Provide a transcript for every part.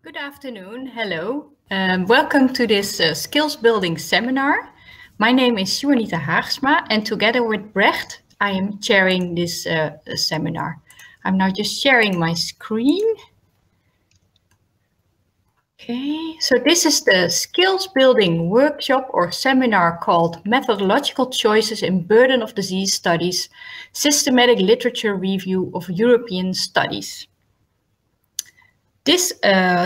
Good afternoon. Hello. Welcome to this skills building seminar. My name is Juanita Haagsma, and together with Brecht, I am chairing this seminar. I'm now just sharing my screen. Okay, so this is the skills building workshop or seminar called Methodological Choices in Burden of Disease Studies, Systematic Literature Review of European Studies. This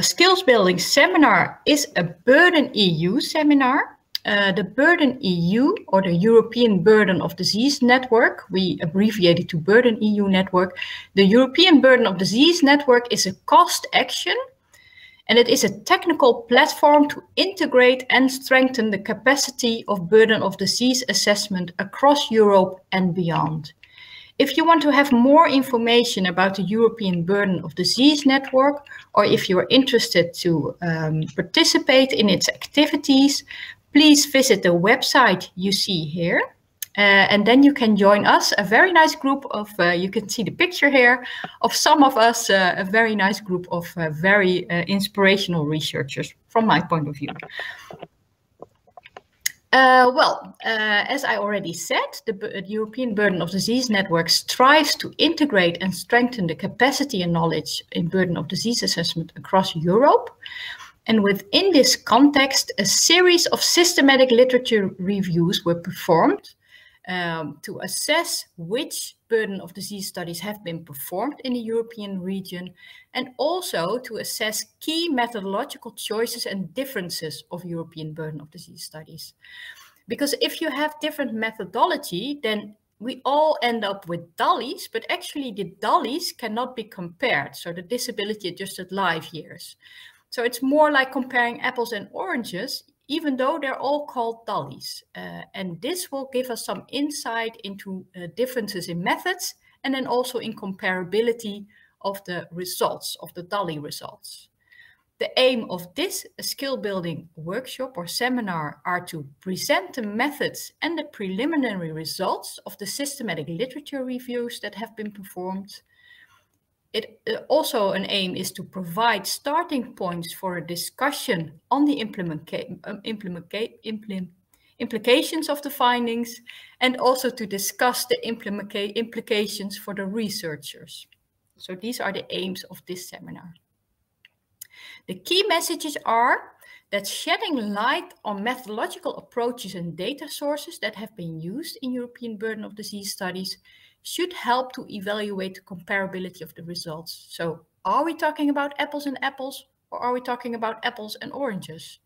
skills building seminar is a Burden EU seminar. The Burden EU, or the European Burden of Disease Network, we abbreviate it to Burden EU Network. The European Burden of Disease Network is a cost action, and it is a technical platform to integrate and strengthen the capacity of burden of disease assessment across Europe and beyond. If you want to have more information about the European Burden of Disease Network, or if you are interested to participate in its activities, please visit the website you see here. And then you can join us, a very nice group of, you can see the picture here, of some of us, a very nice group of very inspirational researchers from my point of view. As I already said, the European Burden of Disease Network strives to integrate and strengthen the capacity and knowledge in burden of disease assessment across Europe. And within this context, a series of systematic literature reviews were performed to assess which burden of disease studies have been performed in the European region, and also to assess key methodological choices and differences of European burden of disease studies. Because if you have different methodology, then we all end up with DALYs, but actually the DALYs cannot be compared, so the disability adjusted life years. So it's more like comparing apples and oranges, even though they're all called DALYs. And this will give us some insight into differences in methods, and then also in comparability of the results, of the DALY results. The aim of this skill building workshop or seminar are to present the methods and the preliminary results of the systematic literature reviews that have been performed. It also an aim is to provide starting points for a discussion on the implications of the findings, and also to discuss the implications for the researchers. So these are the aims of this seminar. The key messages are that shedding light on methodological approaches and data sources that have been used in European burden of disease studies should help to evaluate the comparability of the results. So are we talking about apples and apples, or are we talking about apples and oranges?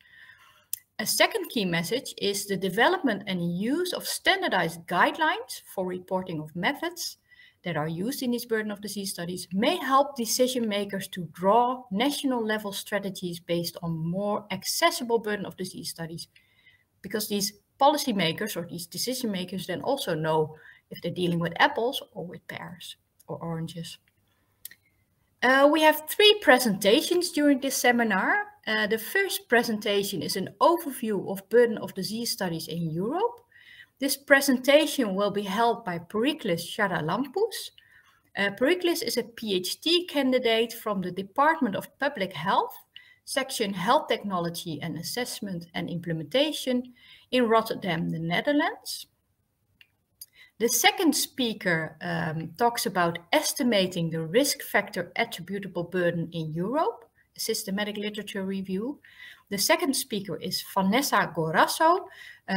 A second key message is the development and use of standardized guidelines for reporting of methods that are used in these burden of disease studies may help decision makers to draw national level strategies based on more accessible burden of disease studies, because these policymakers or these decision makers then also know if they're dealing with apples or with pears or oranges. We have 3 presentations during this seminar. The first presentation is an overview of burden of disease studies in Europe. This presentation will be held by Pericles Charalampous. Pericles is a PhD candidate from the Department of Public Health, section Health Technology and Assessment and Implementation in Rotterdam, the Netherlands. The second speaker talks about estimating the risk factor attributable burden in Europe, a systematic literature review. The second speaker is Vanessa Gorasso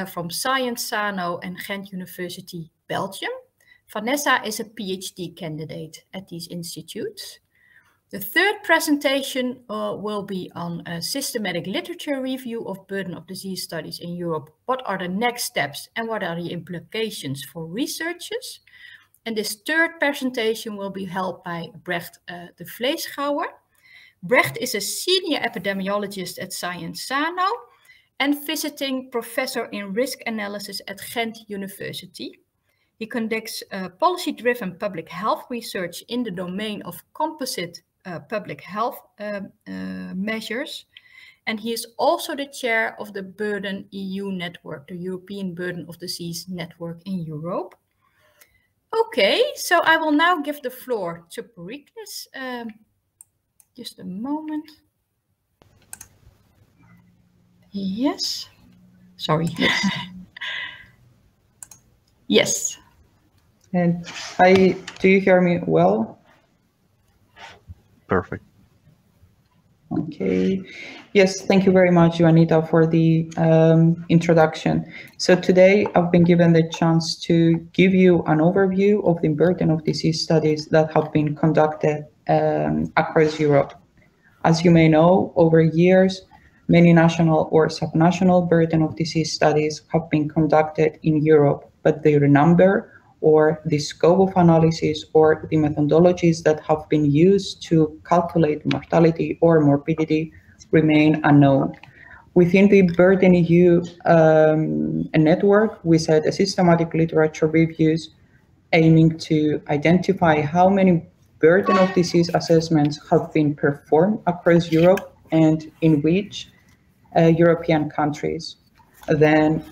from Science Sano and Ghent University, Belgium. Vanessa is a PhD candidate at these institutes. The third presentation will be on a systematic literature review of burden of disease studies in Europe. What are the next steps and what are the implications for researchers? And this third presentation will be held by Brecht de Vleeschouwer. Brecht is a senior epidemiologist at Science Sano and visiting professor in risk analysis at Ghent University. He conducts policy-driven public health research in the domain of composite public health measures. And he is also the chair of the Burden EU Network, the European Burden of Disease Network in Europe. Okay, so I will now give the floor to Pericles. Just a moment. Yes. Sorry. Yes. Yes. And do you hear me well? Perfect. Okay. Yes, thank you very much, Juanita, for the introduction. So today I've been given the chance to give you an overview of the burden of disease studies that have been conducted across Europe. As you may know, over years, many national or subnational burden of disease studies have been conducted in Europe, but their number or the scope of analysis or the methodologies that have been used to calculate mortality or morbidity remain unknown. Within the Burden EU network, we set a systematic literature reviews aiming to identify how many burden of disease assessments have been performed across Europe and in which European countries. Then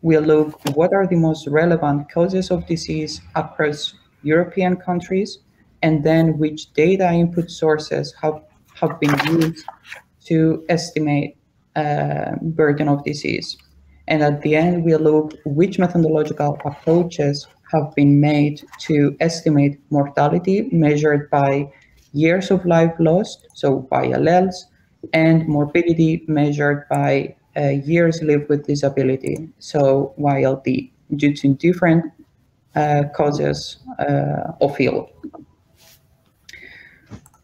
we look what are the most relevant causes of disease across European countries, and then which data input sources have been used to estimate burden of disease. And at the end, we look which methodological approaches have been made to estimate mortality measured by years of life lost, so by alleles, and morbidity measured by years lived with disability, so YLD, due to different causes of ill.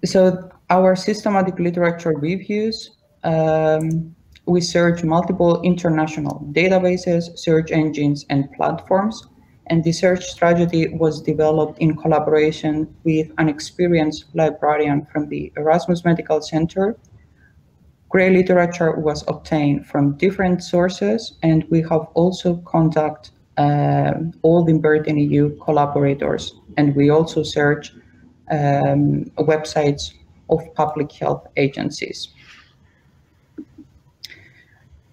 So our systematic literature reviews, we search multiple international databases, search engines, and platforms. And the search strategy was developed in collaboration with an experienced librarian from the Erasmus Medical Center. Gray literature was obtained from different sources, and we have also contact all the Burden EU collaborators, and we also search websites of public health agencies.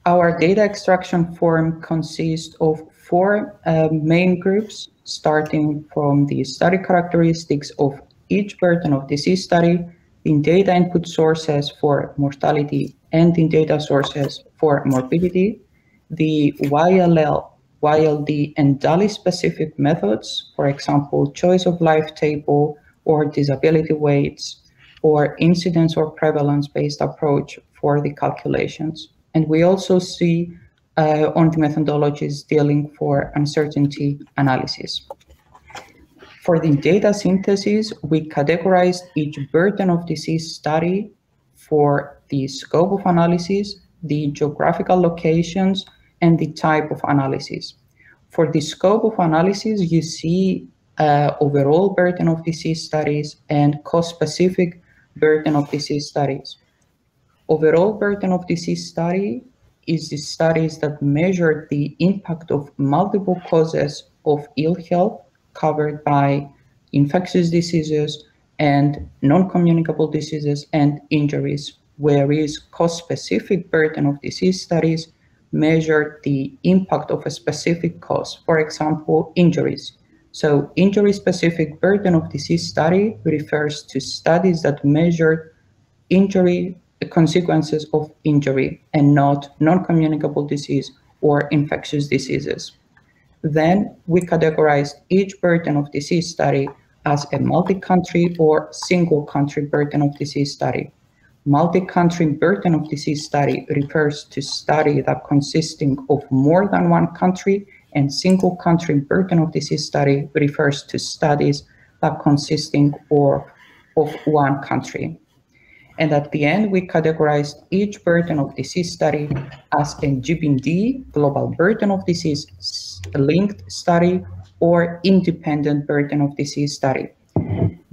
Our data extraction form consists of four main groups, starting from the study characteristics of each burden of disease study, in data input sources for mortality, and in data sources for morbidity, the YLL, YLD, and DALI-specific methods, for example, choice of life table or disability weights, or incidence or prevalence-based approach for the calculations. And we also see on the methodologies dealing for uncertainty analysis. For the data synthesis, we categorized each burden of disease study for the scope of analysis, the geographical locations, and the type of analysis. For the scope of analysis, you see overall burden of disease studies and cause-specific burden of disease studies. Overall burden of disease study is the studies that measure the impact of multiple causes of ill health covered by infectious diseases and non-communicable diseases and injuries, whereas cause-specific burden of disease studies measure the impact of a specific cause, for example, injuries. So injury-specific burden of disease study refers to studies that measure injury, the consequences of injury, and not non-communicable disease or infectious diseases. Then we categorized each burden of disease study as a multi-country or single-country burden of disease study. Multi-country burden of disease study refers to study that consisting of more than one country, and single-country burden of disease study refers to studies that consisting of one country. And at the end, we categorized each burden of disease study as a GBD, Global Burden of Disease Linked Study, or Independent Burden of Disease Study.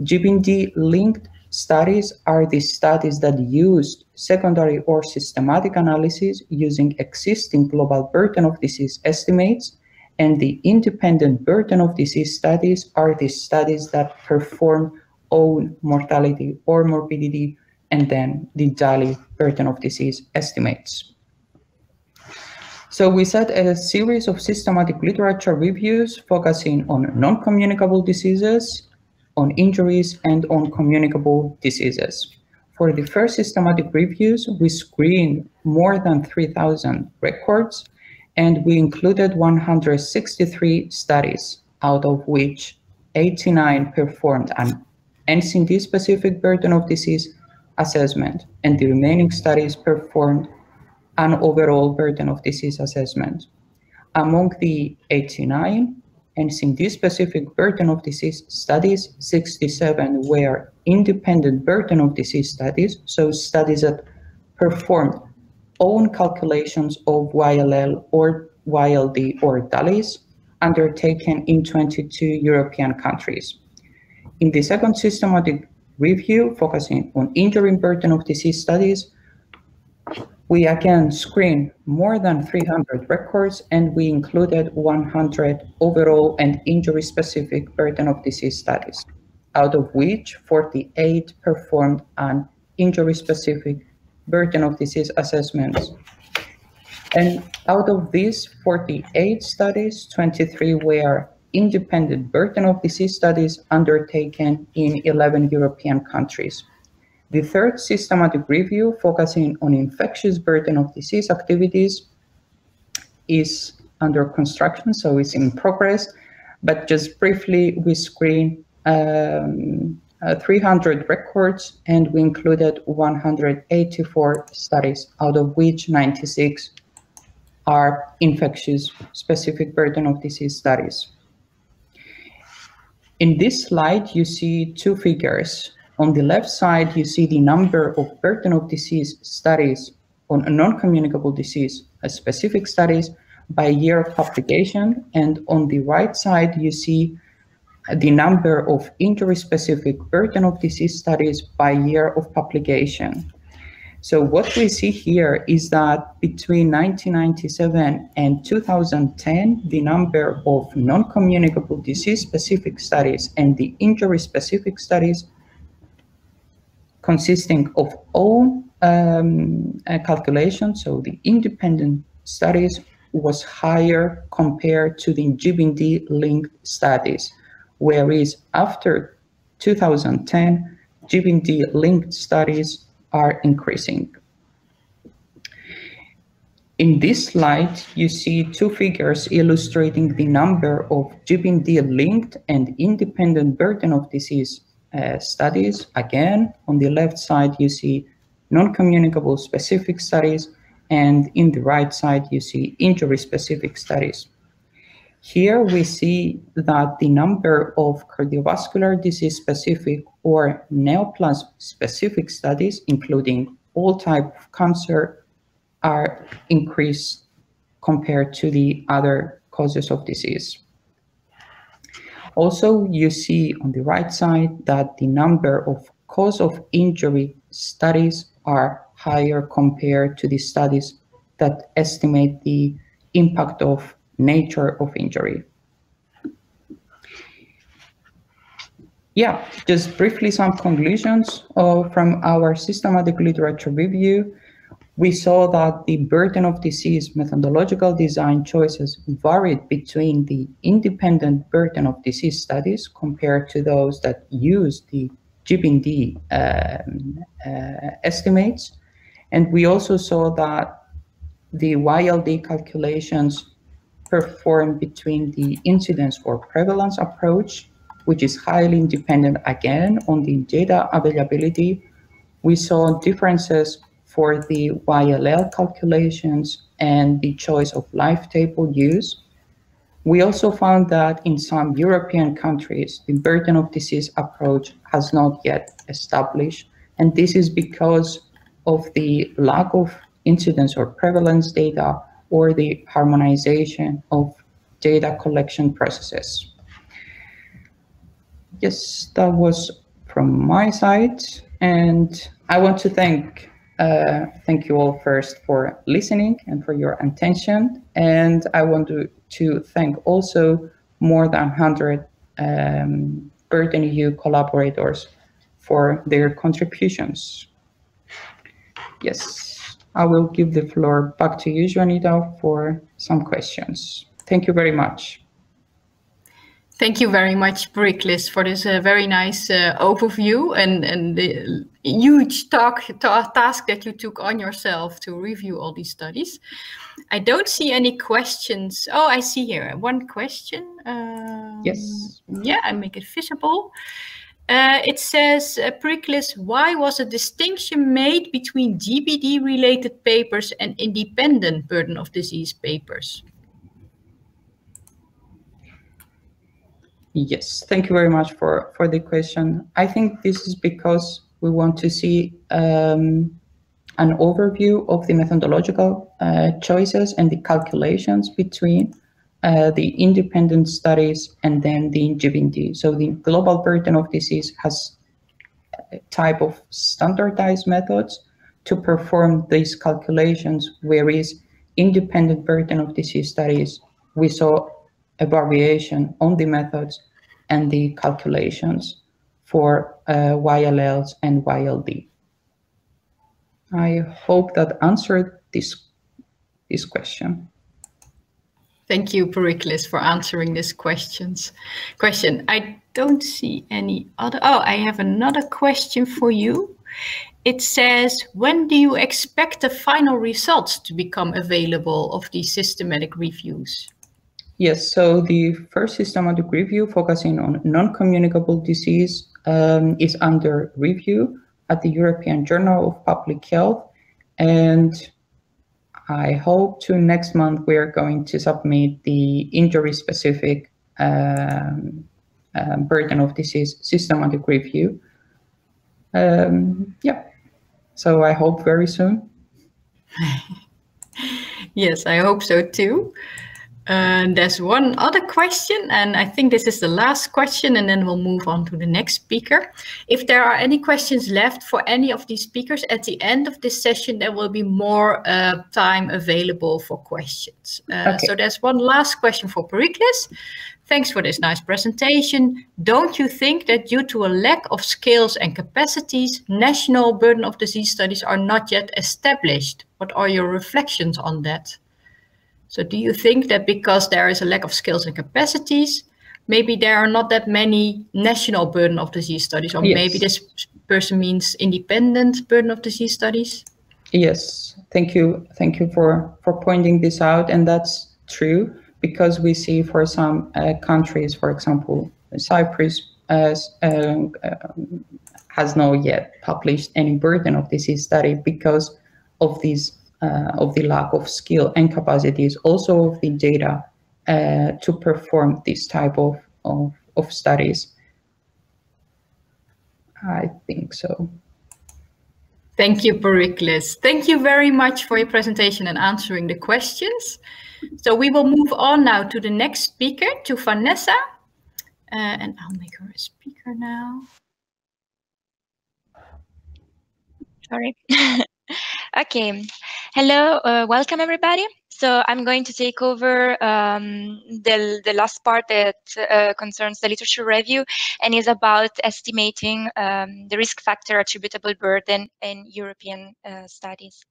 GBD linked studies are the studies that use secondary or systematic analysis using existing global burden of disease estimates, and the independent burden of disease studies are the studies that perform own mortality or morbidity and then the DALI burden of disease estimates. So we set a series of systematic literature reviews focusing on non-communicable diseases, on injuries, and on communicable diseases. for the first systematic reviews, we screened more than 3,000 records, and we included 163 studies, out of which 89 performed an NCD-specific burden of disease assessment, and the remaining studies performed an overall burden of disease assessment. Among the 89 NCD-specific burden of disease studies, 67 were independent burden of disease studies, so studies that performed own calculations of YLL or YLD or DALYs undertaken in 22 European countries. In the second systematic review, focusing on injury burden of disease studies, we again screened more than 300 records, and we included 100 overall and injury-specific burden of disease studies, out of which 48 performed an injury-specific burden of disease assessments. And out of these 48 studies, 23 were independent burden of disease studies undertaken in 11 European countries. The third systematic review, focusing on infectious burden of disease activities, is under construction, so it's in progress. But just briefly, we screened 300 records, and we included 184 studies, out of which 96 are infectious specific burden of disease studies. In this slide, you see two figures. On the left side, you see the number of burden of disease studies on non-communicable disease specific studies by year of publication. And on the right side, you see the number of injury-specific burden of disease studies by year of publication. So what we see here is that between 1997 and 2010, the number of non-communicable disease-specific studies and the injury-specific studies consisting of all calculations, so the independent studies, was higher compared to the GBD-linked studies, whereas after 2010, GBD-linked studies are increasing. In this slide, you see two figures illustrating the number of GBD-linked and independent burden of disease studies. Again, on the left side, you see non-communicable specific studies, and in the right side, you see injury-specific studies. Here we see that the number of cardiovascular disease-specific or neoplasm-specific studies, including all types of cancer, are increased compared to the other causes of disease. Also, you see on the right side that the number of cause of injury studies are higher compared to the studies that estimate the impact of nature of injury. Yeah, just briefly some conclusions from our systematic literature review. We saw that the burden of disease methodological design choices varied between the independent burden of disease studies compared to those that use the GBD estimates. And we also saw that the YLD calculations performed between the incidence or prevalence approach, which is highly independent again on the data availability. We saw differences for the YLL calculations and the choice of life table use. We also found that in some European countries, the burden of disease approach has not yet established, and this is because of the lack of incidence or prevalence data or the harmonization of data collection processes. Yes, that was from my side, and I want to thank you all first for listening and for your attention. And I want to thank also more than 100 Burden EU collaborators for their contributions. Yes, I will give the floor back to you, Juanita, for some questions. Thank you very much. Thank you very much, Pericles, for this very nice overview and the huge task that you took on yourself to review all these studies. I don't see any questions. Oh, I see here one question. Yes. Yeah, I make it visible. It says, Pericles, why was a distinction made between GBD-related papers and independent burden of disease papers? Yes, thank you very much for the question. I think this is because we want to see an overview of the methodological choices and the calculations between the independent studies and then the GBD. So the global burden of disease has a type of standardized methods to perform these calculations, whereas independent burden of disease studies, we saw a variation on the methods and the calculations for YLLs and YLD. I hope that answered this question. Thank you, Pericles, for answering this question. I don't see any other. Oh, I have another question for you. It says, when do you expect the final results to become available of these systematic reviews? Yes, so the first systematic review focusing on non-communicable disease is under review at the European Journal of Public Health. And I hope to next month we are going to submit the injury-specific burden of disease systematic review. Yeah, so I hope very soon. Yes, I hope so too. There's one other question, and I think this is the last question, and then we'll move on to the next speaker. If there are any questions left for any of these speakers at the end of this session, there will be more time available for questions. Okay. So there's one last question for Pericles. Thanks for this nice presentation. Don't you think that due to a lack of skills and capacities, national burden of disease studies are not yet established? What are your reflections on that? So do you think that because there is a lack of skills and capacities, maybe there are not that many national burden of disease studies, or yes, maybe this person means independent burden of disease studies? Yes, thank you. Thank you for pointing this out. And that's true, because we see for some countries, for example, Cyprus has not yet published any burden of disease study because of these of the lack of skill and capacities, also of the data to perform this type of studies. I think so. Thank you, Pericles. Thank you very much for your presentation and answering the questions. So we will move on now to the next speaker, to Vanessa. And I'll make her a speaker now. Sorry. Okay. Hello, welcome everybody. So I'm going to take over the last part that concerns the literature review and is about estimating the risk factor attributable burden in European studies.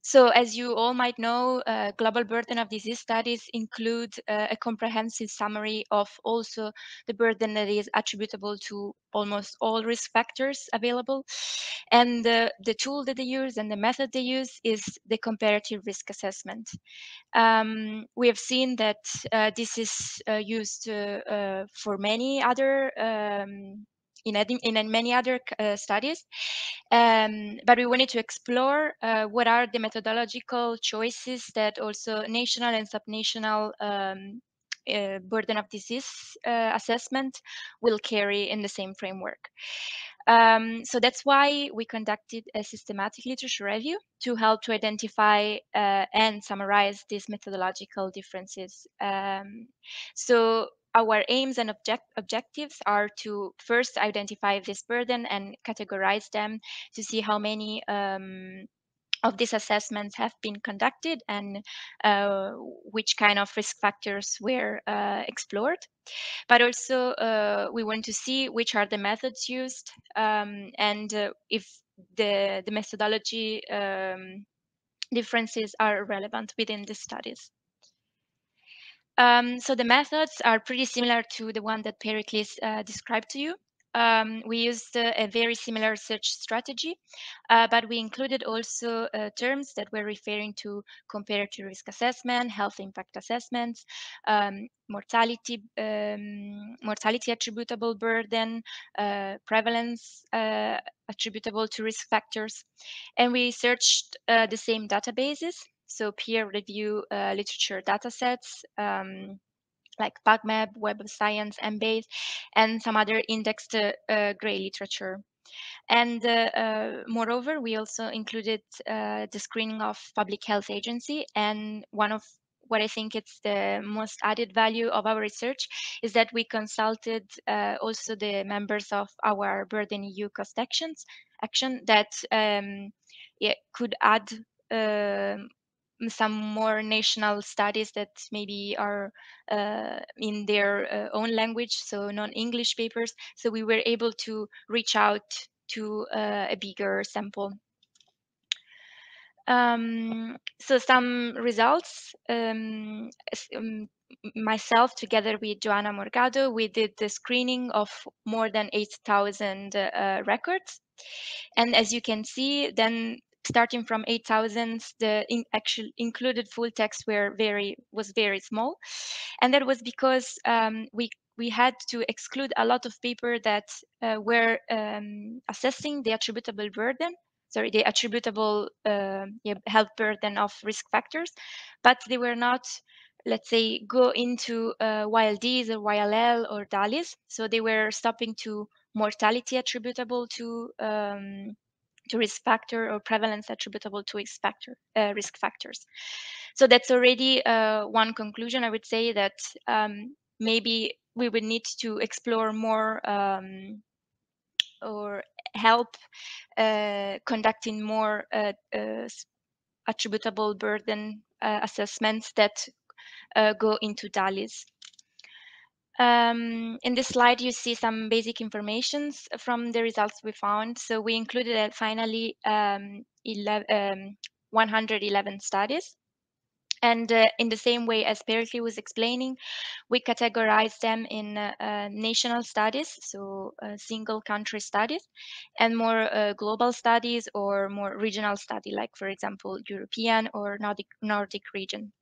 So as you all might know, global burden of disease studies include a comprehensive summary of also the burden that is attributable to almost all risk factors available. And the tool that they use and the method they use is the comparative risk assessment. We have seen that this is used for many other in many other studies, but we wanted to explore what are the methodological choices that also national and subnational burden of disease assessment will carry in the same framework. So that's why we conducted a systematic literature review to help to identify and summarize these methodological differences. So our aims and objectives are to first identify this burden and categorize them to see how many of these assessments have been conducted and which kind of risk factors were explored. But also we want to see which are the methods used and if the methodology differences are relevant within the studies. So the methods are pretty similar to the one that Pericles described to you. We used a very similar search strategy, but we included also terms that were referring to comparative risk assessment, health impact assessments, mortality attributable burden, prevalence attributable to risk factors. And we searched the same databases, so peer review literature datasets, like PubMed, Web of Science, Embase, and some other indexed gray literature. And moreover, we also included the screening of public health agency. And one of what I think it's the most added value of our research is that we consulted also the members of our Burden EU cost action that could add some more national studies that maybe are in their own language, so non-English papers. So we were able to reach out to a bigger sample. So some results, myself together with Joanna Morgado, we did the screening of more than 8,000 records. And as you can see, then starting from 8,000, the actual included full text was very small. And that was because we had to exclude a lot of paper that were assessing the attributable burden, the attributable health burden of risk factors, but they were not, let's say, go into YLDs or YLL or DALYs. So they were stopping to mortality attributable to risk factor or prevalence attributable to risk factors. So that's already one conclusion. I would say that maybe we would need to explore more or help conducting more attributable burden assessments that go into DALYs. In this slide, you see some basic informations from the results we found. So we included finally 111 studies. And in the same way as Pericles was explaining, we categorize them in national studies, so single country studies, and more global studies or more regional study, like, for example, European or Nordic region.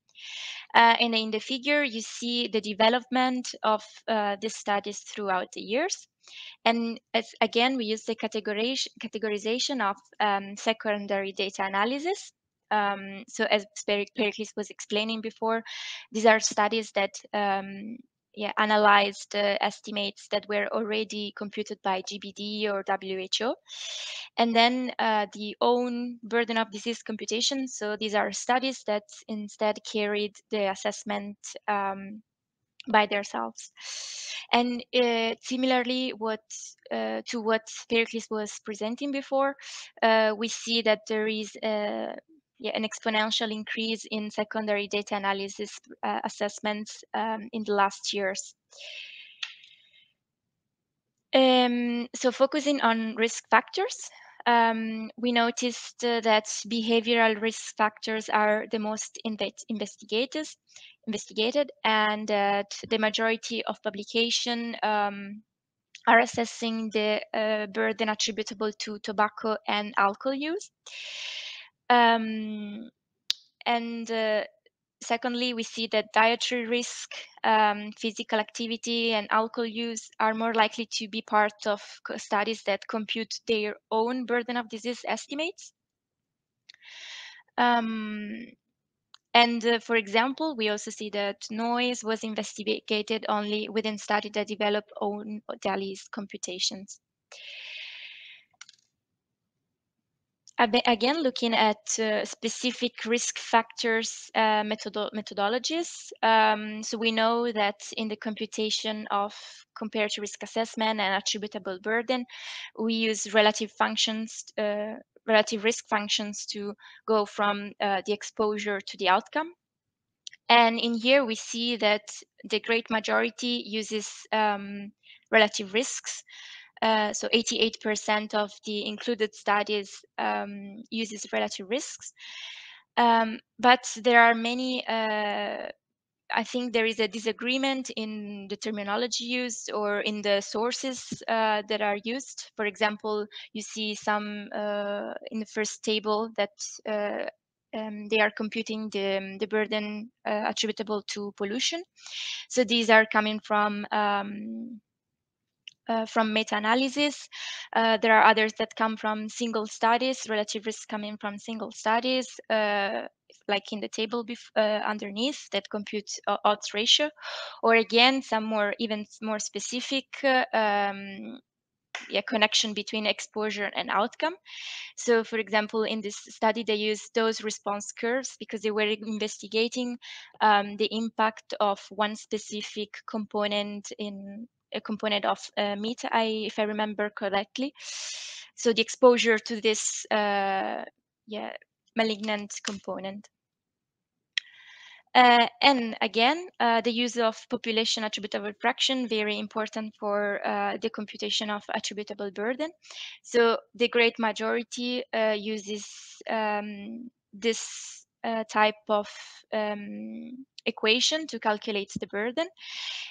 And in the figure, you see the development of the studies throughout the years. And again, we use the categorization of secondary data analysis. So as Pericles was explaining before, these are studies that analyzed estimates that were already computed by GBD or WHO. And then the own burden of disease computation. So these are studies that instead carried the assessment by themselves. And similarly, to what Pericles was presenting before, we see that there is an exponential increase in secondary data analysis assessments in the last years. So focusing on risk factors, we noticed that behavioral risk factors are the most investigated, and that the majority of publication are assessing the burden attributable to tobacco and alcohol use. And secondly, we see that dietary risk, physical activity, and alcohol use are more likely to be part of studies that compute their own burden of disease estimates. And for example, we also see that noise was investigated only within studies that develop own DALY's computations. Again, looking at specific risk factors methodologies. So we know that in the computation of comparative risk assessment and attributable burden, we use relative risk functions to go from the exposure to the outcome. And in here, we see that the great majority uses relative risks. So 88% of the included studies uses relative risks. But there are many I think there is a disagreement in the terminology used or in the sources that are used. For example, you see some in the first table that they are computing the burden attributable to pollution. So these are coming from meta-analysis. There are others that come from single studies, relative risk coming from single studies, like in the table underneath that compute odds ratio, or again, some more even more specific connection between exposure and outcome. So for example, in this study, they used dose response curves because they were investigating the impact of one specific component in a component of meat, if I remember correctly. So the exposure to this malignant component. And again, the use of population attributable fraction, very important for the computation of attributable burden. So the great majority uses this type of equation to calculate the burden.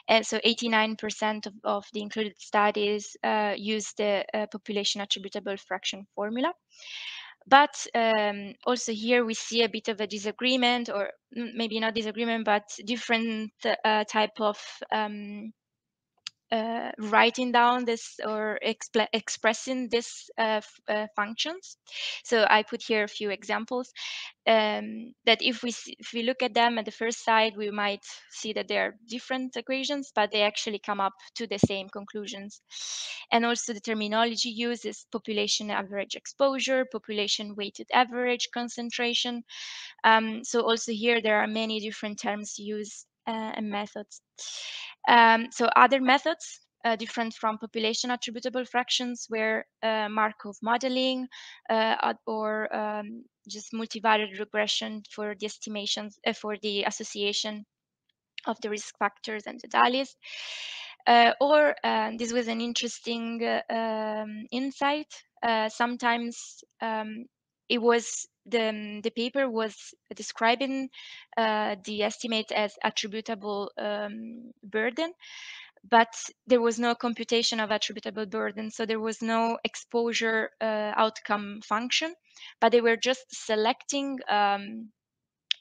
And so 89% of the included studies use the population attributable fraction formula. But also here we see a bit of a disagreement, or maybe not disagreement, but different type of writing down this or expressing this functions. So I put here a few examples that if we look at them at the first sight, we might see that they are different equations, but they actually come up to the same conclusions. And also the terminology used is population average exposure, population weighted average concentration. So also here there are many different terms used and methods. So other methods different from population attributable fractions were Markov modeling or just multivariate regression for the estimations for the association of the risk factors and the DALYs. Or this was an interesting insight. Sometimes it was the paper was describing the estimate as attributable burden, but there was no computation of attributable burden, so there was no exposure outcome function, but they were just selecting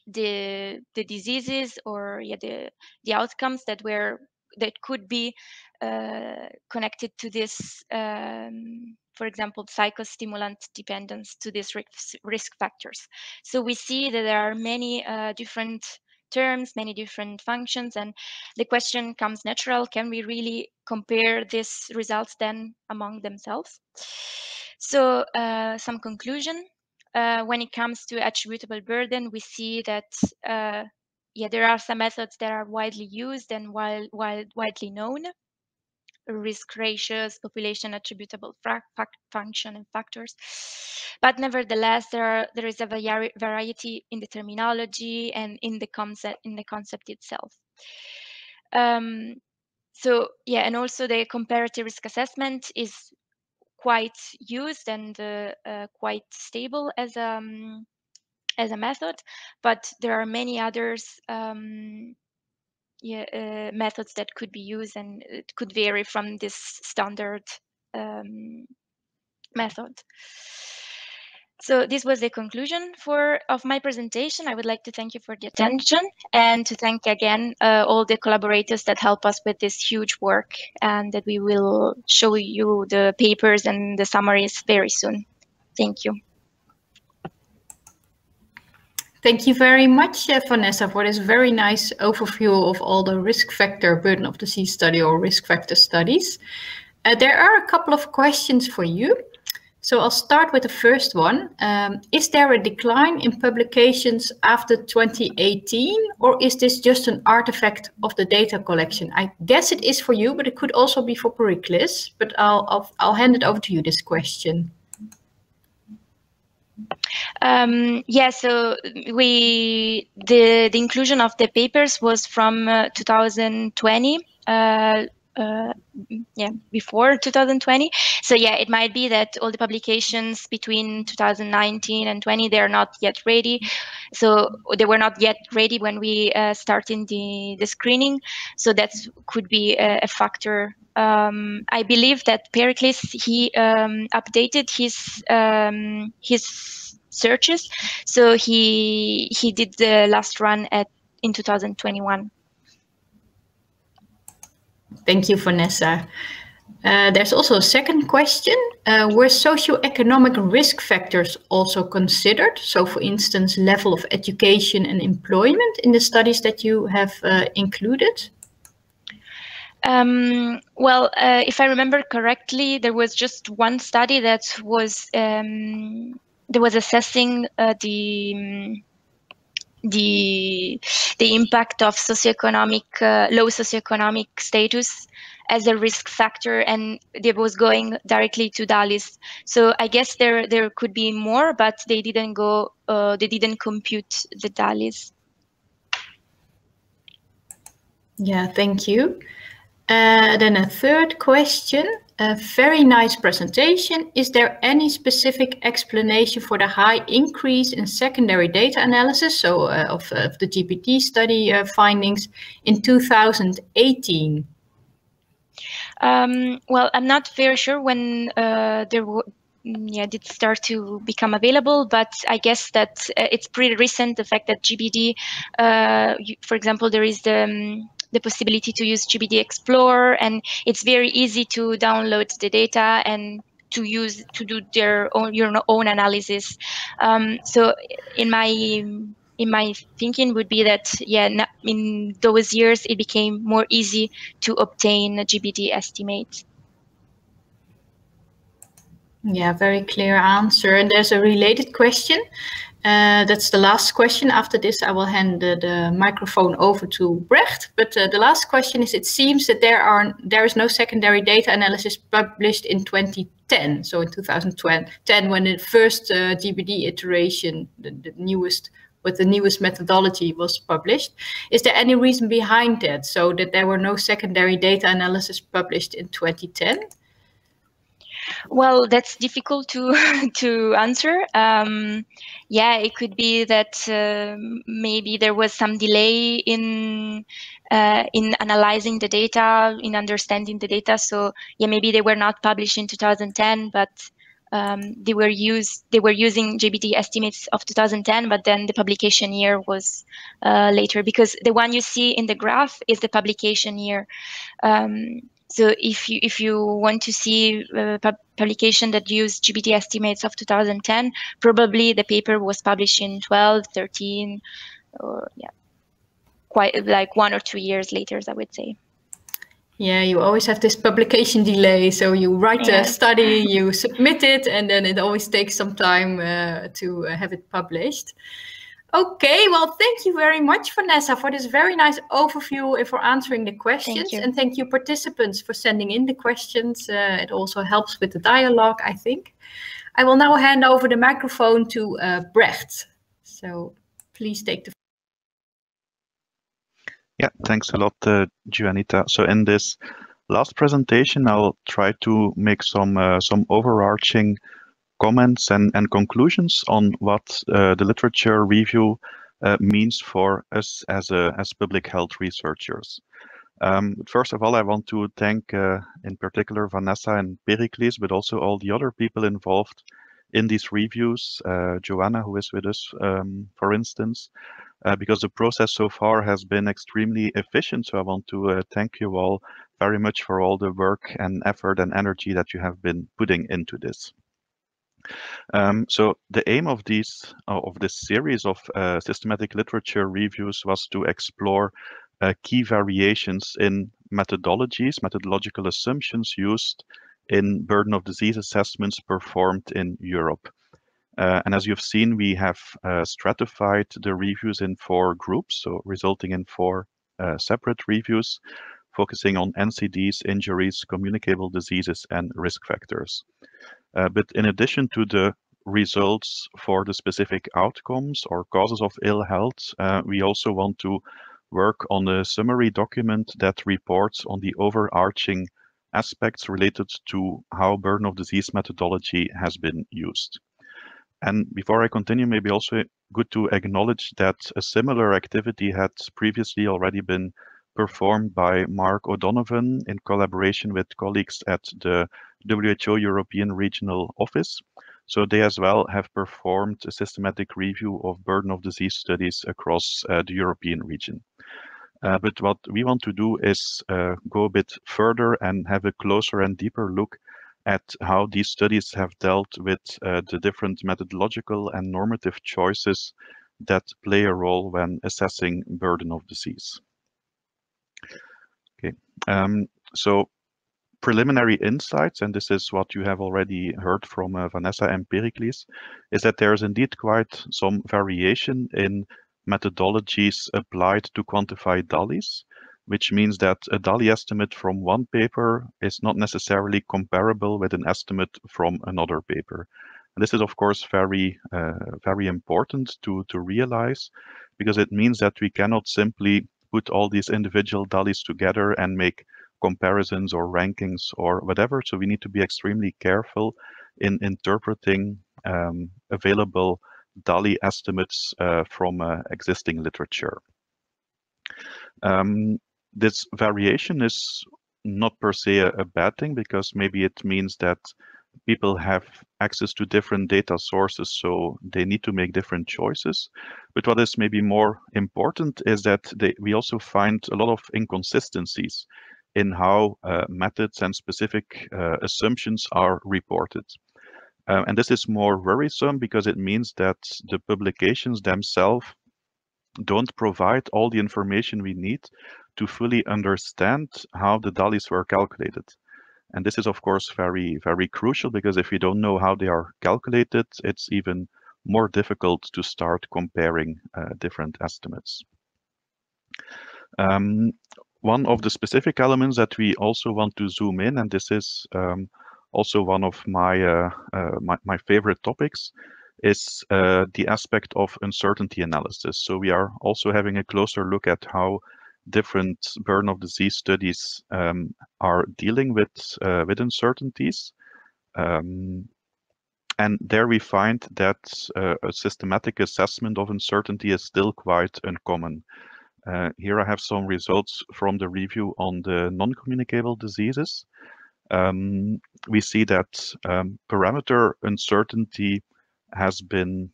the diseases or the outcomes that could be connected to this, for example, psychostimulant dependence to these risk factors. So we see that there are many different terms, many different functions, and the question comes natural: can we really compare these results then among themselves? So some conclusion. When it comes to attributable burden, we see that there are some methods that are widely used and widely known: risk ratios, population attributable function, and factors. But nevertheless, there is a variety in the terminology and in the concept itself. So yeah, and also the comparative risk assessment is quite used and quite stable as a method, but there are many others methods that could be used, and it could vary from this standard method. So this was the conclusion of my presentation. I would like to thank you for the attention and to thank again all the collaborators that help us with this huge work, and that we will show you the papers and the summaries very soon. Thank you. Thank you very much, Vanessa, for this very nice overview of all the risk factor burden of disease study or risk factor studies. There are a couple of questions for you. So I'll start with the first one. Is there a decline in publications after 2018, or is this just an artifact of the data collection? I guess it is for you, but it could also be for Pericles. But I'll hand it over to you, this question. So the inclusion of the papers was from 2020. before 2020. So yeah, it might be that all the publications between 2019 and 20, they're not yet ready. So they were not yet ready when we started the screening. So that could be a factor. I believe that Pericles, he updated his searches. So he did the last run in 2021. Thank you, Vanessa. There's also a second question. Were socioeconomic risk factors also considered? So, for instance, level of education and employment in the studies that you have included? Well, if I remember correctly, there was just one study that was assessing the impact of socioeconomic low socioeconomic status as a risk factor, and it was going directly to DALYs. So I guess there could be more, but they didn't go. They didn't compute the DALYs. Yeah, thank you. Then a third question. A very nice presentation. Is there any specific explanation for the high increase in secondary data analysis, so of the GPT study findings in 2018? Well, I'm not very sure when did start to become available, but I guess that it's pretty recent. The fact that GBD, for example, there is the possibility to use GBD Explorer, and it's very easy to download the data and to do your own analysis. So in my thinking would be that, in those years it became more easy to obtain a GBD estimate. Yeah, very clear answer. And there's a related question. That's the last question. After this, I will hand the microphone over to Brecht. But the last question is, it seems that there is no secondary data analysis published in 2010. So in 2010, when the first GBD iteration, the newest, with the newest methodology was published. Is there any reason behind that? So that there were no secondary data analysis published in 2010? Well, that's difficult to answer. It could be that maybe there was some delay in analyzing the data, in understanding the data. So maybe they were not published in 2010, but they were using GBD estimates of 2010, but then the publication year was later, because the one you see in the graph is the publication year. So if you want to see a publication that used GBD estimates of 2010, probably the paper was published in 12, 13, or quite like 1 or 2 years later, I would say. Yeah, you always have this publication delay. So you write a study, you submit it, and then it always takes some time to have it published. Okay, well, thank you very much, Vanessa, for this very nice overview and for answering the questions. And thank you, participants, for sending in the questions. It also helps with the dialogue, I think. I will now hand over the microphone to Brecht. So please take the floor. Yeah, thanks a lot, Juanita. So in this last presentation, I'll try to make some overarching comments and conclusions on what the literature review means for us as public health researchers. First of all, I want to thank in particular Vanessa and Pericles, but also all the other people involved in these reviews, Joanna, who is with us, for instance, because the process so far has been extremely efficient. So I want to thank you all very much for all the work and effort and energy that you have been putting into this. So the aim of this series of systematic literature reviews was to explore key variations in methodological assumptions used in burden of disease assessments performed in Europe. And as you've seen, we have stratified the reviews in 4 groups, so resulting in 4 separate reviews, focusing on NCDs, injuries, communicable diseases, and risk factors. But in addition to the results for the specific outcomes or causes of ill health, we also want to work on a summary document that reports on the overarching aspects related to how burden of disease methodology has been used. And before I continue, maybe also good to acknowledge that a similar activity had previously already been performed by Mark O'Donovan in collaboration with colleagues at the WHO European Regional Office. So they as well have performed a systematic review of burden of disease studies across the European region. But what we want to do is go a bit further and have a closer and deeper look at how these studies have dealt with the different methodological and normative choices that play a role when assessing burden of disease. Okay, so preliminary insights, and this is what you have already heard from Vanessa and Pericles, is that there is indeed quite some variation in methodologies applied to quantify DALYs, which means that a DALY estimate from one paper is not necessarily comparable with an estimate from another paper. And this is, of course, very important to realize, because it means that we cannot simply put all these individual DALYs together and make comparisons or rankings or whatever. So we need to be extremely careful in interpreting available DALY estimates from existing literature. This variation is not per se a bad thing, because maybe it means that people have access to different data sources, so they need to make different choices. But what is maybe more important is that we also find a lot of inconsistencies in how methods and specific assumptions are reported. And this is more worrisome because it means that the publications themselves don't provide all the information we need to fully understand how the DALYs were calculated. And this is, of course, very, very crucial, because if we don't know how they are calculated, it's even more difficult to start comparing different estimates. One of the specific elements that we also want to zoom in, and this is also one of my my favorite topics, is the aspect of uncertainty analysis. So we are also having a closer look at how different burden of disease studies are dealing with uncertainties. And there we find that a systematic assessment of uncertainty is still quite uncommon. Here I have some results from the review on the non-communicable diseases. We see that parameter uncertainty has been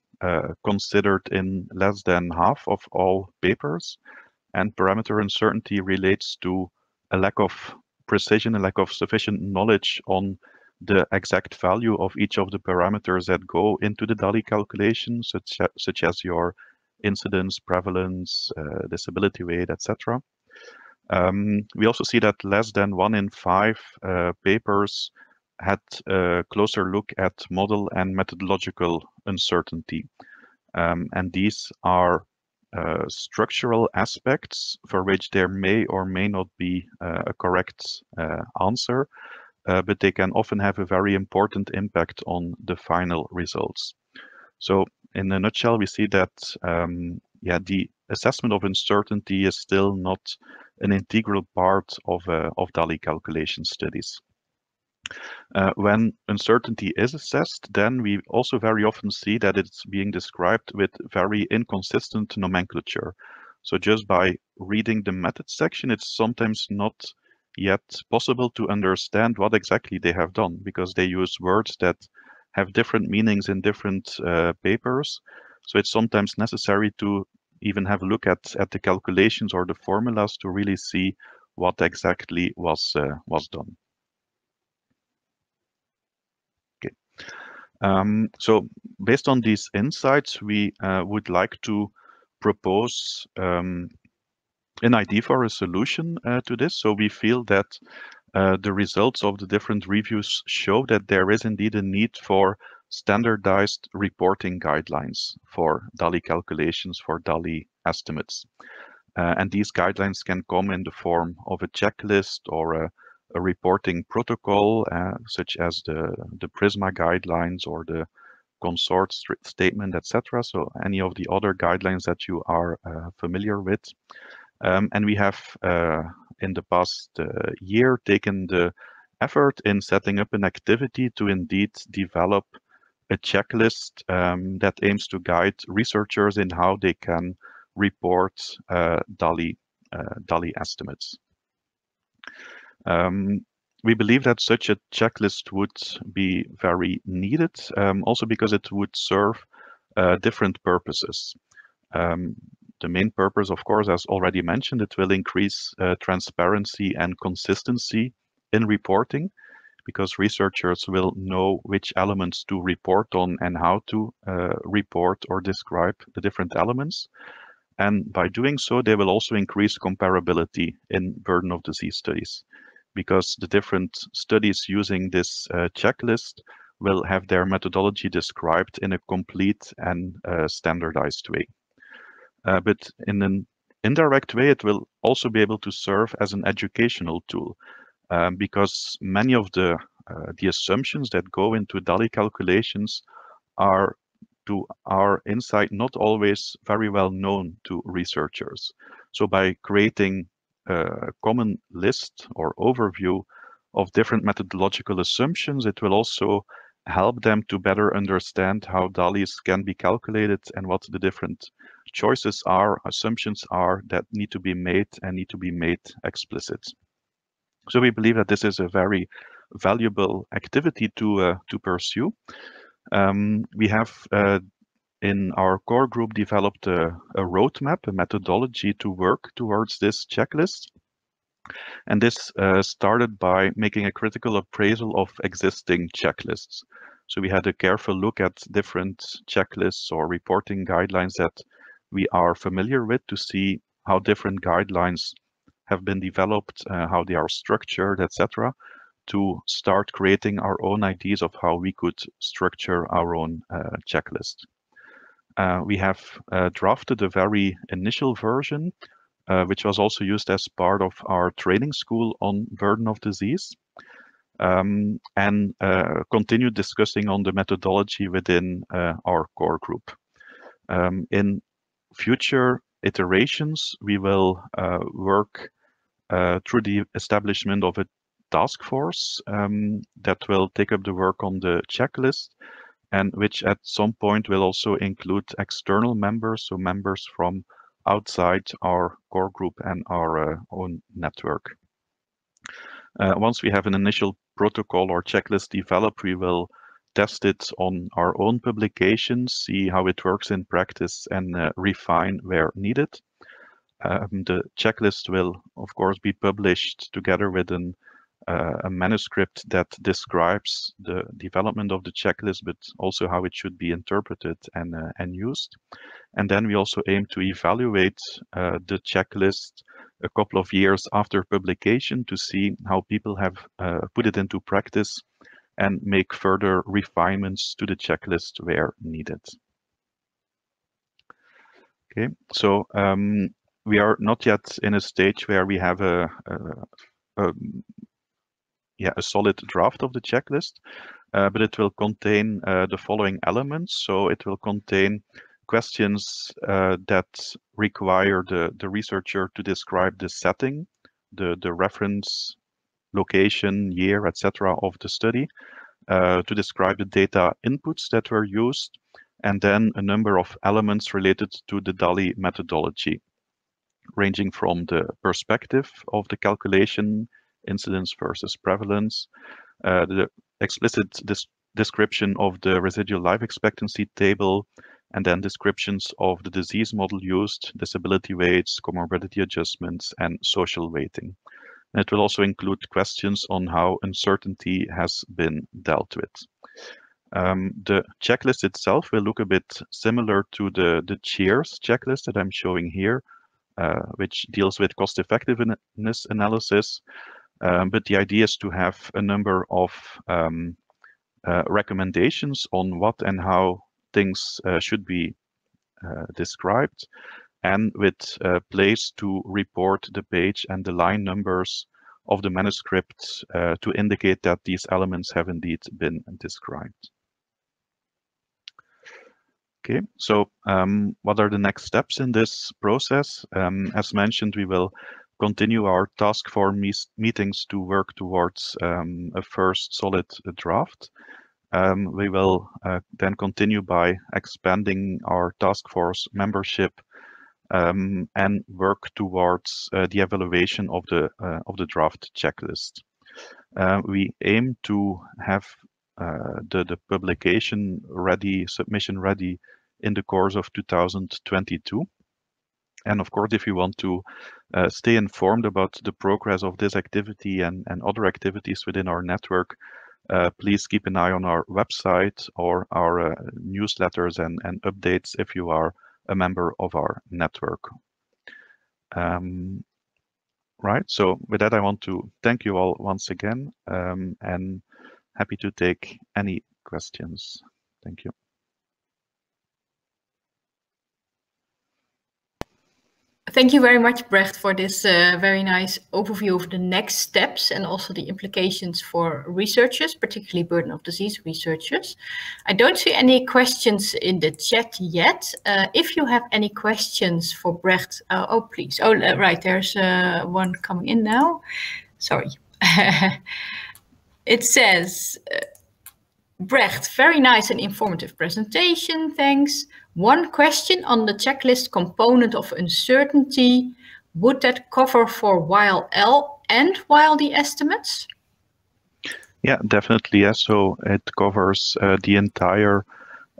considered in less than half of all papers, and parameter uncertainty relates to a lack of precision, a lack of sufficient knowledge on the exact value of each of the parameters that go into the DALY calculation, such as your incidence, prevalence, disability rate, etc. We also see that less than 1 in 5 papers had a closer look at model and methodological uncertainty. And these are structural aspects for which there may or may not be a correct answer, but they can often have a very important impact on the final results. So in a nutshell, we see that the assessment of uncertainty is still not an integral part of DALY calculation studies. When uncertainty is assessed, then we also very often see that it's being described with very inconsistent nomenclature. So just by reading the method section, it's sometimes not yet possible to understand what exactly they have done, because they use words that have different meanings in different papers. So it's sometimes necessary to even have a look at the calculations or the formulas to really see what exactly was done. Okay. So based on these insights, we would like to propose an idea for a solution to this. So we feel that the results of the different reviews show that there is indeed a need for standardized reporting guidelines for DALY calculations, for DALY estimates. And these guidelines can come in the form of a checklist or a reporting protocol, such as the PRISMA guidelines or the consort statement, etc. So any of the other guidelines that you are familiar with. And we have in the past year taken the effort in setting up an activity to indeed develop a checklist that aims to guide researchers in how they can report DALI estimates. We believe that such a checklist would be very needed, also because it would serve different purposes. The main purpose, of course, as already mentioned, it will increase transparency and consistency in reporting, because researchers will know which elements to report on and how to report or describe the different elements. And by doing so, they will also increase comparability in burden of disease studies, because the different studies using this checklist will have their methodology described in a complete and standardized way. But in an indirect way, it will also be able to serve as an educational tool, because many of the assumptions that go into DALI calculations are, to our insight, not always very well known to researchers. So by creating a common list or overview of different methodological assumptions, it will also help them to better understand how DALIs can be calculated and what the different choices are, assumptions are that need to be made and need to be made explicit. So we believe that this is a very valuable activity to pursue. We have in our core group developed a roadmap, a methodology to work towards this checklist. And this started by making a critical appraisal of existing checklists. So we had a careful look at different checklists or reporting guidelines that we are familiar with to see how different guidelines have been developed, how they are structured, etc., to start creating our own ideas of how we could structure our own checklist. We have drafted a very initial version, which was also used as part of our training school on burden of disease, and continued discussing on the methodology within our core group. In future iterations, we will work through the establishment of a task force that will take up the work on the checklist, and which at some point will also include external members, so members from outside our core group and our own network. Once we have an initial protocol or checklist developed, we will test it on our own publications, see how it works in practice, and refine where needed. The checklist will, of course, be published together with a manuscript that describes the development of the checklist, but also how it should be interpreted and used. And then we also aim to evaluate the checklist a couple of years after publication to see how people have put it into practice and make further refinements to the checklist where needed. Okay, so we are not yet in a stage where we have a solid draft of the checklist, but it will contain the following elements. So it will contain questions that require the researcher to describe the setting, the reference, location, year, etc. of the study, to describe the data inputs that were used, and then a number of elements related to the DALI methodology, ranging from the perspective of the calculation, incidence versus prevalence, the explicit description of the residual life expectancy table, and then descriptions of the disease model used, disability weights, comorbidity adjustments, and social weighting. And it will also include questions on how uncertainty has been dealt with. The checklist itself will look a bit similar to the CHEERS checklist that I'm showing here, which deals with cost effectiveness analysis. But the idea is to have a number of recommendations on what and how things should be described, and with a place to report the page and the line numbers of the manuscript to indicate that these elements have indeed been described. Okay, so what are the next steps in this process? As mentioned, we will continue our task force meetings to work towards a first solid draft. We will then continue by expanding our task force membership and work towards the evaluation of the draft checklist. We aim to have the publication ready, submission ready in the course of 2022. And of course, if you want to stay informed about the progress of this activity and other activities within our network, please keep an eye on our website or our newsletters and updates if you are a member of our network. Right, so with that, I want to thank you all once again and happy to take any questions. Thank you. Thank you very much, Brecht, for this very nice overview of the next steps and also the implications for researchers, particularly burden of disease researchers. I don't see any questions in the chat yet. If you have any questions for Brecht, oh, please. Oh, right, there's one coming in now. Sorry. It says, Brecht, very nice and informative presentation, thanks. One question on the checklist component of uncertainty. Would that cover for while L and while the estimates? Yeah, definitely. Yes. So it covers the entire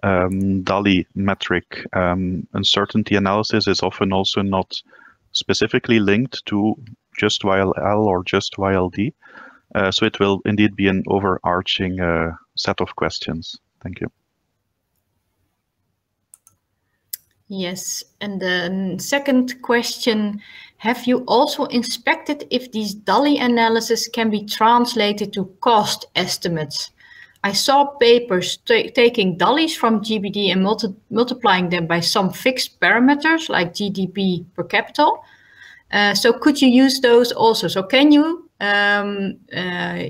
DALI metric. Uncertainty analysis is often also not specifically linked to just while L or just while D. So it will indeed be an overarching set of questions. Thank you. Yes, and the second question, have you also inspected if these DALI analysis can be translated to cost estimates? I saw papers taking DALIs from GBD and multiplying them by some fixed parameters like GDP per capita. So could you use those also? So can you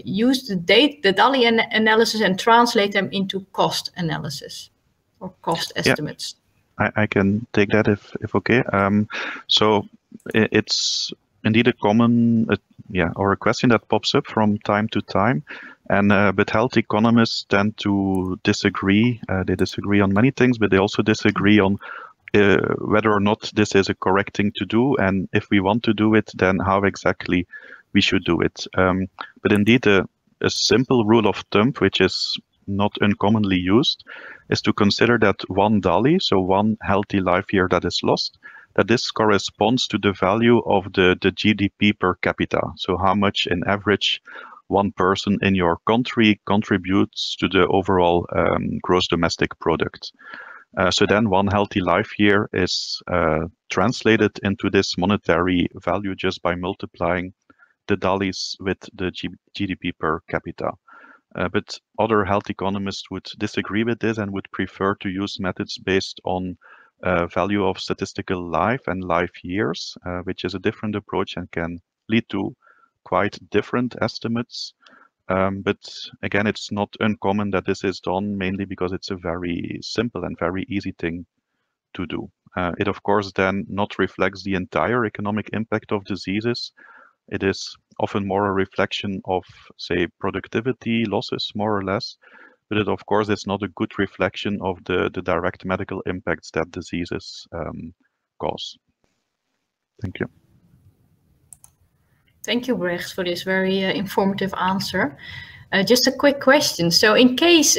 use the DALI analysis and translate them into cost analysis or cost estimates? Yeah. I can take that if okay. So it's indeed a common, or a question that pops up from time to time. And but health economists tend to disagree. They disagree on many things, but they also disagree on whether or not this is a correct thing to do. And if we want to do it, then how exactly we should do it. But indeed, a simple rule of thumb, which is not uncommonly used, is to consider that one DALI, so one healthy life year that is lost, that this corresponds to the value of the GDP per capita. So how much in average one person in your country contributes to the overall gross domestic product. So then one healthy life year is translated into this monetary value just by multiplying the DALIs with the GDP per capita. But other health economists would disagree with this and would prefer to use methods based on value of statistical life and life years, which is a different approach and can lead to quite different estimates. But again, it's not uncommon that this is done mainly because it's a very simple and very easy thing to do. It, of course, then not reflects the entire economic impact of diseases. It is often more a reflection of, say, productivity losses, more or less. But it, of course, is not a good reflection of the direct medical impacts that diseases cause. Thank you. Thank you, Brecht, for this very informative answer. Just a quick question. So in case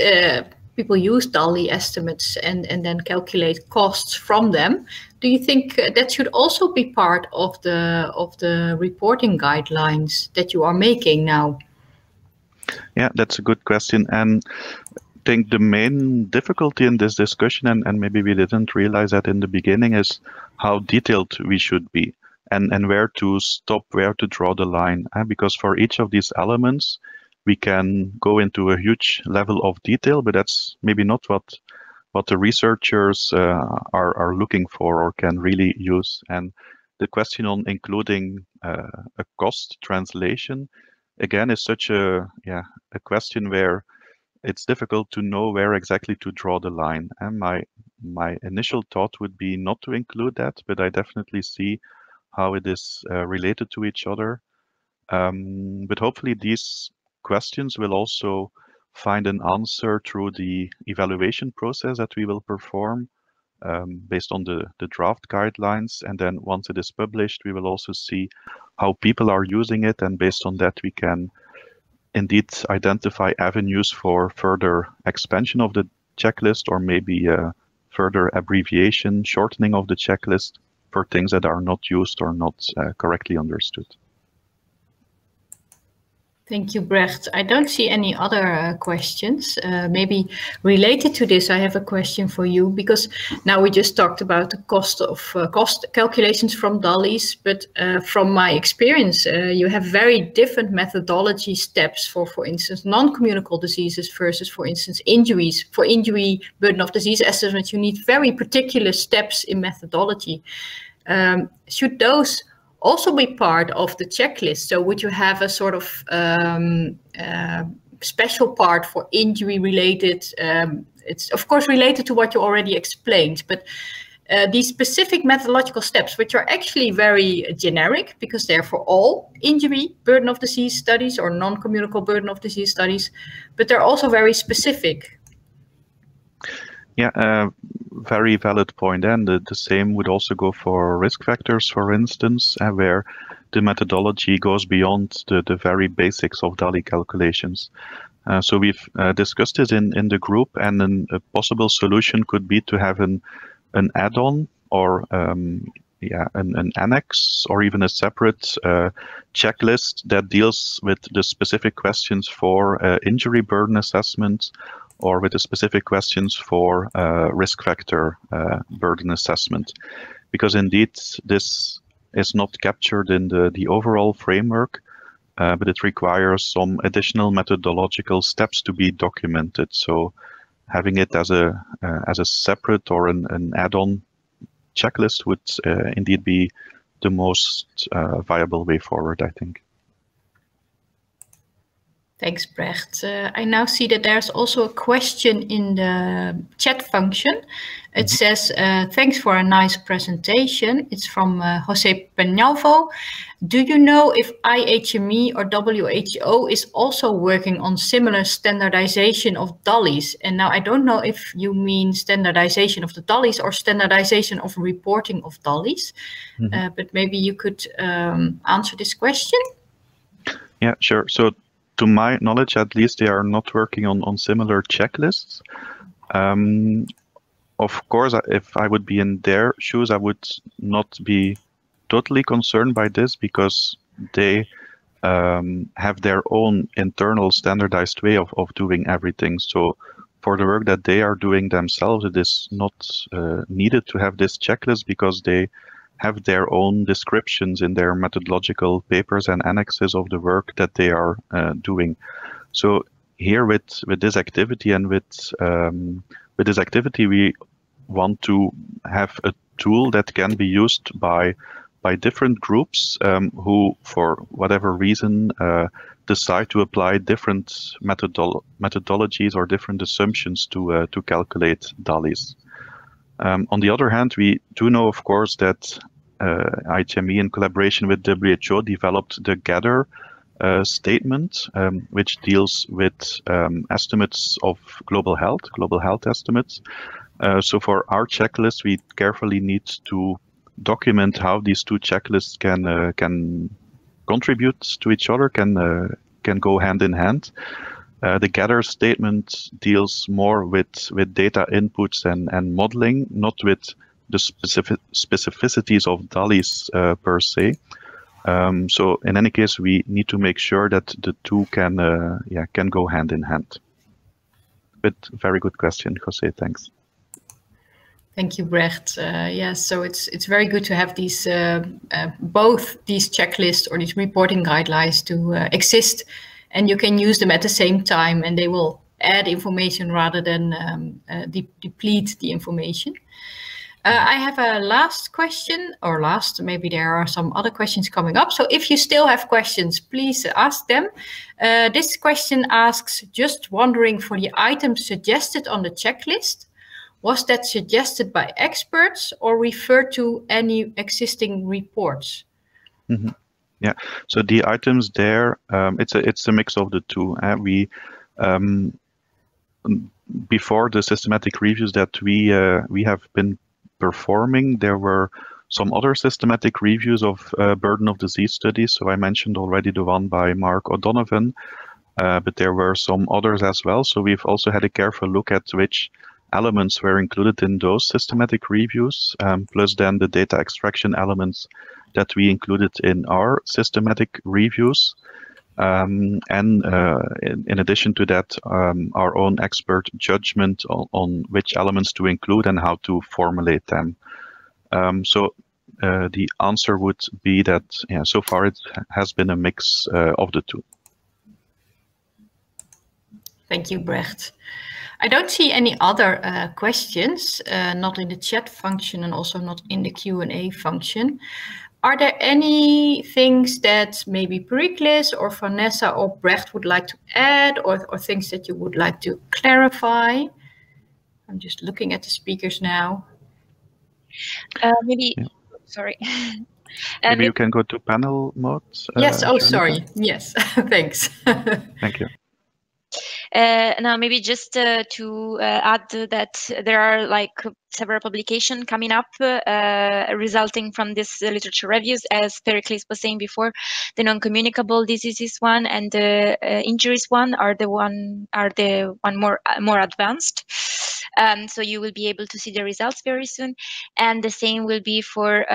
people use DALI estimates and then calculate costs from them, do you think that should also be part of the reporting guidelines that you are making now? Yeah, that's a good question. And I think the main difficulty in this discussion, and maybe we didn't realize that in the beginning, is how detailed we should be and where to stop, where to draw the line. Because for each of these elements, we can go into a huge level of detail, but that's maybe not what the researchers are looking for or can really use. And the question on including a cost translation, again, is such a question where it's difficult to know where exactly to draw the line. And my my initial thought would be not to include that, but I definitely see how it is related to each other. But hopefully these questions will also find an answer through the evaluation process that we will perform based on the draft guidelines. And then once it is published, we will also see how people are using it. And based on that, we can indeed identify avenues for further expansion of the checklist, or maybe further abbreviation, shortening of the checklist for things that are not used or not correctly understood. Thank you, Brecht. I don't see any other questions. Maybe related to this, I have a question for you, because now we just talked about the cost calculations from DALIs, but from my experience, you have very different methodology steps for instance, non-communicable diseases versus, for instance, injuries. For injury burden of disease estimates, you need very particular steps in methodology. Should those also be part of the checklist? So would you have a sort of special part for injury related? It's of course related to what you already explained, but these specific methodological steps, which are actually very generic because they're for all injury burden of disease studies or non-communicable burden of disease studies, but they're also very specific. Yeah, very valid point. And the same would also go for risk factors, for instance, where the methodology goes beyond the very basics of DALI calculations. So we've discussed this in the group, and then a possible solution could be to have an add-on or an annex, or even a separate checklist that deals with the specific questions for injury burden assessment, or with the specific questions for risk factor burden assessment. Because indeed, this is not captured in the overall framework, but it requires some additional methodological steps to be documented. So having it as a separate or an add-on checklist would indeed be the most viable way forward, I think. Thanks, Brecht. I now see that there's also a question in the chat function. It says, thanks for a nice presentation. It's from Jose Penalvo. Do you know if IHME or WHO is also working on similar standardization of DALIs? And now I don't know if you mean standardization of the DALIs or standardization of reporting of DALIs, but maybe you could answer this question. Yeah, sure. So to my knowledge, at least, they are not working on similar checklists. Of course, if I would be in their shoes, I would not be totally concerned by this, because they have their own internal standardized way of doing everything. So for the work that they are doing themselves, it is not needed to have this checklist, because they have their own descriptions in their methodological papers and annexes of the work that they are doing. So here with this activity and with this activity, we want to have a tool that can be used by different groups who, for whatever reason, decide to apply different methodologies or different assumptions to calculate DALIs. On the other hand, we do know, of course, that IHME, in collaboration with WHO, developed the GATHER statement, which deals with estimates of global health estimates. So for our checklist, we carefully need to document how these two checklists can contribute to each other, can go hand in hand. The GATHER statement deals more with data inputs and modeling, not with the specificities of DALIs per se. So in any case, we need to make sure that the two can go hand in hand. But very good question, Jose. Thanks. Thank you, Brecht. Yes, so it's very good to have these both these checklists or these reporting guidelines to exist. And you can use them at the same time, and they will add information rather than deplete the information. I have a last question, or maybe there are some other questions coming up. So if you still have questions, please ask them. This question asks, just wondering, for the items suggested on the checklist, Was that suggested by experts or referred to any existing reports? Mm-hmm. Yeah, so the items there, it's a mix of the two. We before the systematic reviews that we have been performing, there were some other systematic reviews of burden of disease studies. So I mentioned already the one by Mark O'Donovan, but there were some others as well. So we've also had a careful look at which elements were included in those systematic reviews, plus then the data extraction elements that we included in our systematic reviews. And in addition to that, our own expert judgment on which elements to include and how to formulate them. So the answer would be that, yeah, so far it has been a mix of the two. Thank you, Brecht. I don't see any other questions, not in the chat function and also not in the Q&A function. Are there any things that maybe Pericles or Vanessa or Brecht would like to add, or things that you would like to clarify? I'm just looking at the speakers now. Maybe, yeah. Sorry. Maybe you can go to panel mode. Yes, oh, Janita? sorry. Yes, thanks. Thank you. Now, maybe just to add that there are like several publications coming up resulting from this literature reviews, as Pericles was saying before. The non-communicable diseases one and the injuries one are the one more advanced. So you will be able to see the results very soon, and the same will be for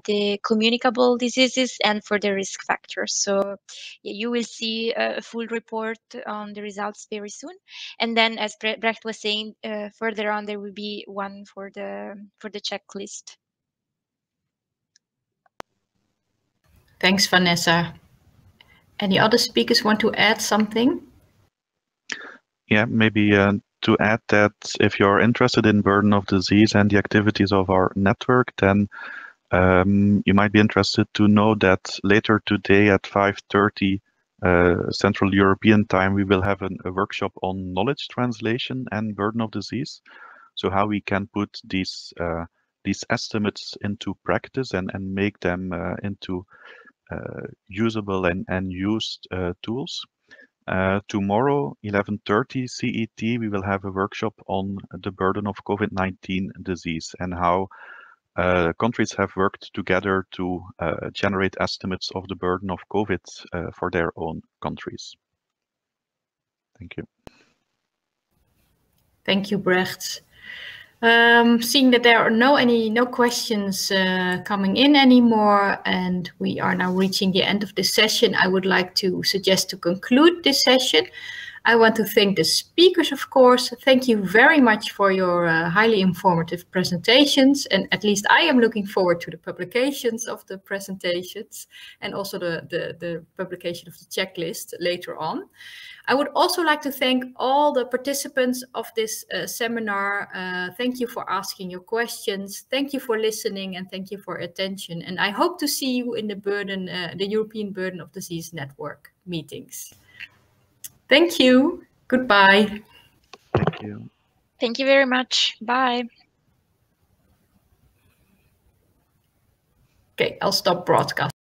the communicable diseases and for the risk factors. So you will see a full report on the results very soon. And then, as Brecht was saying, further on there will be one for the checklist. Thanks, Vanessa. Any other speakers want to add something? Yeah, maybe to add that if you're interested in burden of disease and the activities of our network, then you might be interested to know that later today at 5:30 Central European time, we will have a workshop on knowledge translation and burden of disease. So how we can put these estimates into practice and make them into usable and used tools. Tomorrow, 11:30 CET, we will have a workshop on the burden of COVID-19 disease and how countries have worked together to generate estimates of the burden of COVID for their own countries. Thank you. Thank you, Brecht. Seeing that there are no questions coming in anymore, and we are now reaching the end of this session, I would like to suggest to conclude this session. I want to thank the speakers, of course. Thank you very much for your highly informative presentations. And at least I am looking forward to the publications of the presentations and also the publication of the checklist later on. I would also like to thank all the participants of this seminar. Thank you for asking your questions. Thank you for listening, and thank you for attention. And I hope to see you in the European Burden of Disease Network meetings. Thank you. Goodbye. Thank you. Thank you very much. Bye. Okay, I'll stop broadcast.